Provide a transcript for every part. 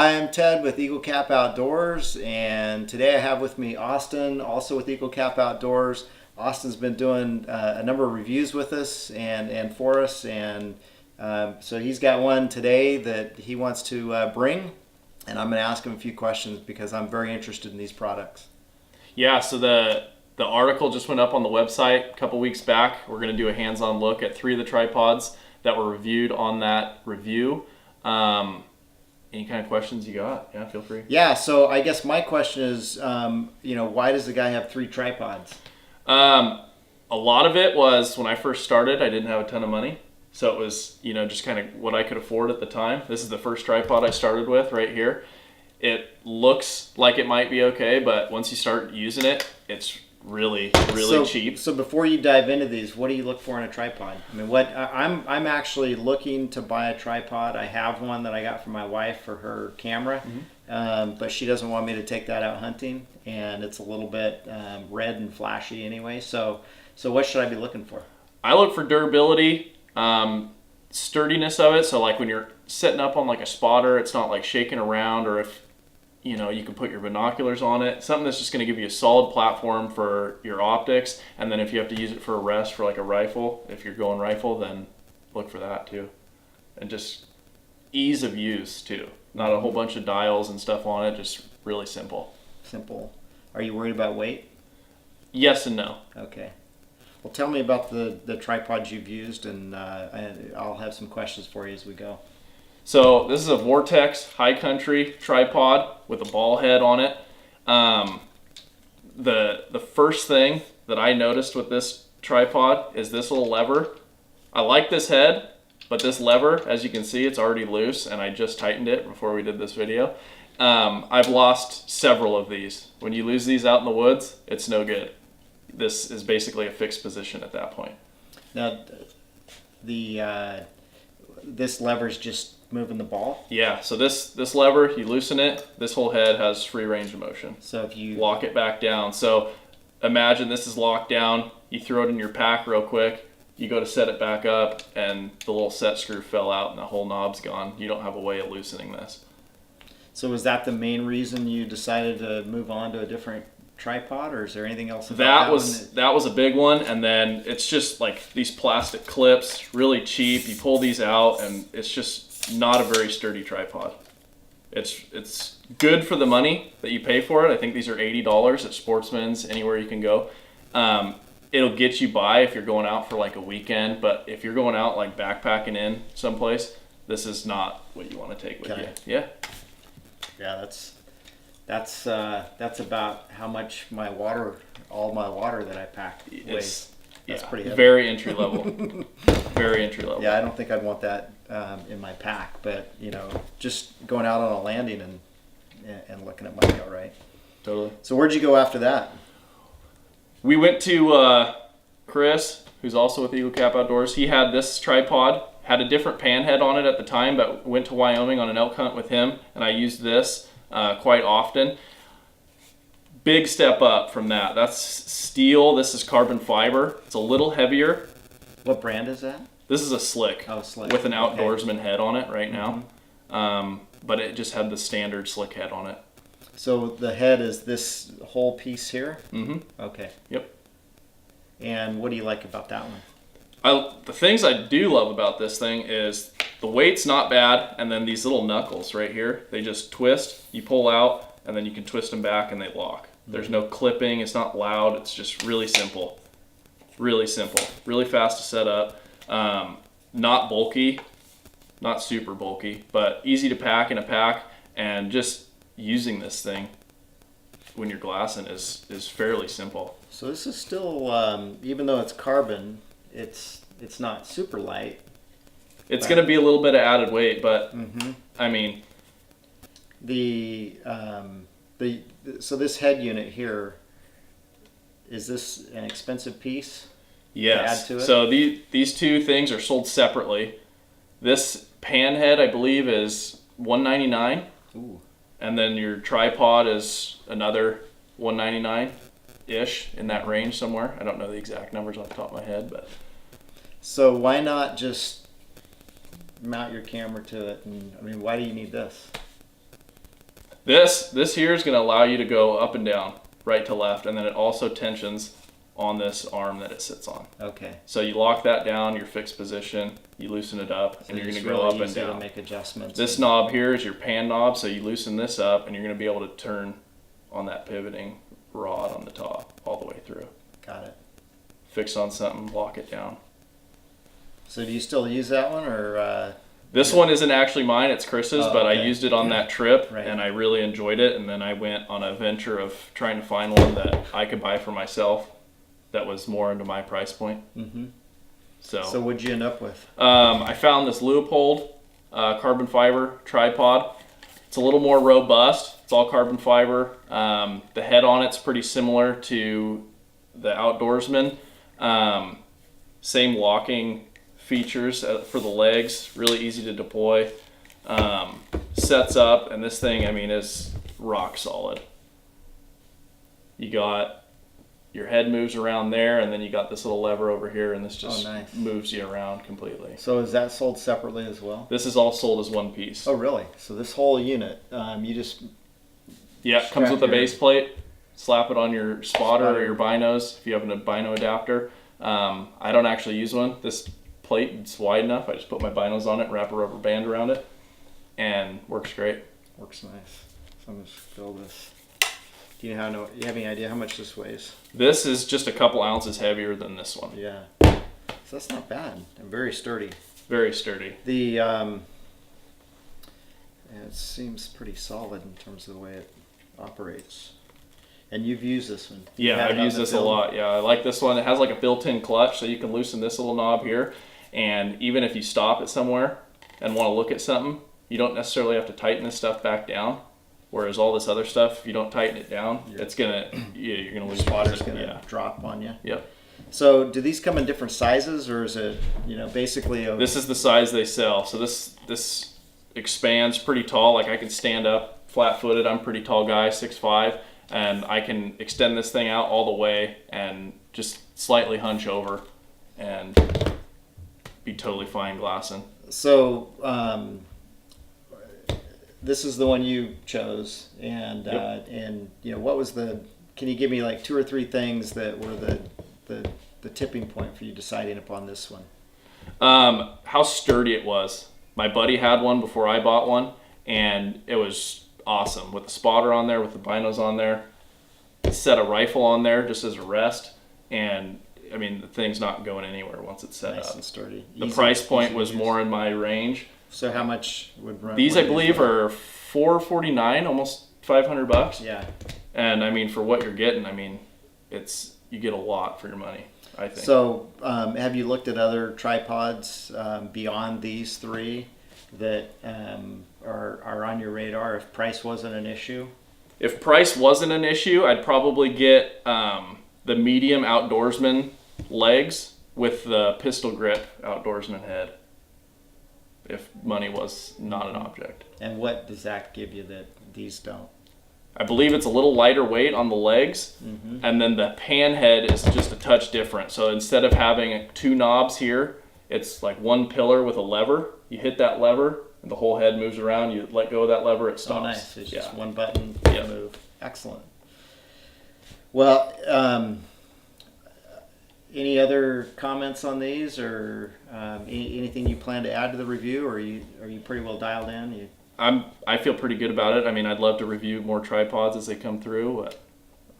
Hi, I'm Ted with Eagle Cap Outdoors, and today I have with me Austin, also with Eagle Cap Outdoors. Austin's been doing a number of reviews with us and for us, and so he's got one today that he wants to bring, and I'm going to ask him a few questions because I'm very interested in these products. Yeah, so the article just went up on the website a couple weeks back. We're going to do a hands-on look at 3 of the tripods that were reviewed on that review. Any kind of questions you got? Yeah, feel free. Yeah, so I guess my question is, why does the guy have 3 tripods? A lot of it was when I first started, I didn't have a ton of money. So it was, just kind of what I could afford at the time. This is the first tripod I started with right here. It looks like it might be okay, but once you start using it, it's really cheap. So before you dive into these, what do you look for in a tripod? I mean, I'm actually looking to buy a tripod. I have one that I got from my wife for her camera, but she doesn't want me to take that out hunting, and it's a little bit red and flashy anyway. So what should I be looking for? I look for durability, sturdiness of it. So like when you're setting up on like a spotter, it's not like shaking around, or if you can put your binoculars on it. Something that's just going to give you a solid platform for your optics. And then if you have to use it for a rest for like a rifle, if you're going rifle, then look for that too. And just ease of use too. Not a whole bunch of dials and stuff on it, just really simple. Simple. Are you worried about weight? Yes and no. Okay. Well, tell me about the tripods you've used, and I'll have some questions for you as we go. So this is a Vortex high country tripod with a ball head on it. The first thing that I noticed with this tripod is this little lever. I like this head, but this lever, as you can see, it's already loose, and I just tightened it before we did this video. I've lost several of these. When you lose these out in the woods, it's no good. This is basically a fixed position at that point. Now, this lever's just moving the ball? Yeah, so this lever, you loosen it, this whole head has free range of motion. So if you lock it back down. So imagine this is locked down, you throw it in your pack real quick, you go to set it back up, and the little set screw fell out and the whole knob's gone. You don't have a way of loosening this. So was that the main reason you decided to move on to a different tripod, or is there anything else about that was a big one? And then it's just like these plastic clips, really cheap. You pull these out and it's just not a very sturdy tripod. It's good for the money that you pay for it. I think these are $80 at Sportsman's, anywhere you can go. It'll get you by if you're going out for like a weekend, but if you're going out like backpacking in someplace, this is not what you want to take with you. Yeah. Yeah, that's about how much all my water that I pack weighs. That's pretty heavy. Very entry level. Very entry level. Yeah, I don't think I'd want that in my pack, but just going out on a landing and looking at might be all right. Totally. So where'd you go after that? We went to Chris, who's also with Eagle Cap Outdoors. He had this tripod, had a different pan head on it at the time, but went to Wyoming on an elk hunt with him, and I used this quite often. Big step up from that. That's steel. This is carbon fiber. It's a little heavier. What brand is that? This is a Slik. Oh, Slik. With an outdoorsman head on it right now. But it just had the standard Slik head on it. So the head is this whole piece here? Mm-hmm. Okay. Yep. And what do you like about that one? The things I do love about this thing is the weight's not bad, and then these little knuckles right here, they just twist, you pull out, and then you can twist them back and they lock. There's no clipping, it's not loud, it's just really simple. Really simple. Really fast to set up. Not bulky, not super bulky, but easy to pack in a pack, and just using this thing when you're glassing is fairly simple. So this is still, even though it's carbon, it's not super light. It's going to be a little bit of added weight, but I mean, so this head unit here, is this an expensive piece? Yes. To add to it? So these two things are sold separately. This pan head, I believe, is $199. Ooh. And then your tripod is another $199-ish, in that range somewhere. I don't know the exact numbers off the top of my head, but. So why not just mount your camera to it? And I mean, why do you need this? This here is going to allow you to go up and down, right to left, and then it also tensions on this arm that it sits on. Okay. So you lock that down, your fixed position, you loosen it up, and you're going to go up and down. To make adjustments. This knob here is your pan knob, so you loosen this up, and you're going to be able to turn on that pivoting rod on the top all the way through. Got it. Fix on something, lock it down. So do you still use that one, or? This one isn't actually mine, it's Chris's, but I used it on that trip, Right. and I really enjoyed it, and then I went on a venture of trying to find one that I could buy for myself that was more into my price point. Mm-hmm. So what'd you end up with? I found this Leupold carbon fiber tripod. It's a little more robust. It's all carbon fiber. The head on it's pretty similar to the Outdoorsman. Same locking features for the legs. Really easy to deploy. Sets up, and this thing, I mean, is rock solid. You got your head moves around there, and then you got this little lever over here, and this just nice. moves you around completely. So is that sold separately as well? This is all sold as one piece. Oh, really? So this whole unit, you just... Yeah, comes with a your- base plate. Slap it on your spotter or your binos if you have a bino adapter. I don't actually use one. This plate is wide enough. I just put my binos on it, wrap a rubber band around it, and works great. Works nice. So I'm going to fill this. Do you have any idea how much this weighs? This is just a couple ounces heavier than this one. Yeah. So that's not bad. And very sturdy. Very sturdy. The it seems pretty solid in terms of the way it operates. And you've used this one. Yeah, I've used this a lot. Yeah, I like this one. It has like a built-in clutch, so you can loosen this little knob here. And even if you stop it somewhere and want to look at something, you don't necessarily have to tighten this stuff back down. Whereas all this other stuff, if you don't tighten it down, it's gonna you're gonna lose your Spotter's going to drop on you. Yep. So do these come in different sizes, or is it, basically a... This is the size they sell. So this expands pretty tall. Like I can stand up flat-footed. I'm a pretty tall guy, 6'5", and I can extend this thing out all the way and just slightly hunch over and be totally fine glassing. So this is the one you chose, and Yep. what was the? Can you give me like 2 or 3 things that were the tipping point for you deciding upon this one? How sturdy it was. My buddy had one before I bought one, and it was awesome with the spotter on there, with the binos on there. Set a rifle on there just as a rest, and I mean the thing's not going anywhere once it's set Nice up. and sturdy. The Easy- price point easy to was use. more in my range. So how much would run? These what I do believe run? are $449, almost $500. Yeah. And I mean for what you're getting, I mean you get a lot for your money, I think. So have you looked at other tripods beyond these 3 that are on your radar if price wasn't an issue? If price wasn't an issue, I'd probably get the medium Outdoorsman legs with the pistol grip Outdoorsman head. If money was not an object. And what does that give you that these don't? I believe it's a little lighter weight on the legs, and then the pan head is just a touch different. So instead of having 2 knobs here, it's like one pillar with a lever. You hit that lever, and the whole head moves around. You let go of that lever, it stops. Oh, nice. It's just one button Yep. move. Excellent. Well, any other comments on these, or anything you plan to add to the review, or are you pretty well dialed in? I feel pretty good about it. I mean, I'd love to review more tripods as they come through, but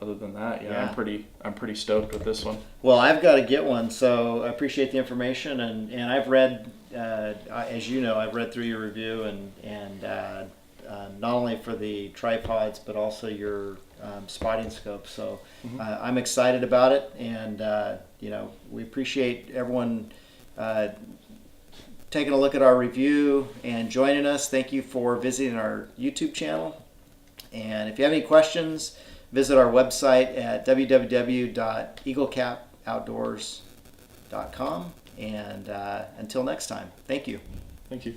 other than that, Yeah. I'm pretty stoked with this one. Well, I've got to get one, so I appreciate the information, and I've read, as you know, I've read through your review, and not only for the tripods, but also your spotting scope. So I'm excited about it, and we appreciate everyone taking a look at our review and joining us. Thank you for visiting our YouTube channel, and if you have any questions, visit our website at www.eaglecapoutdoors.com. And until next time, thank you. Thank you.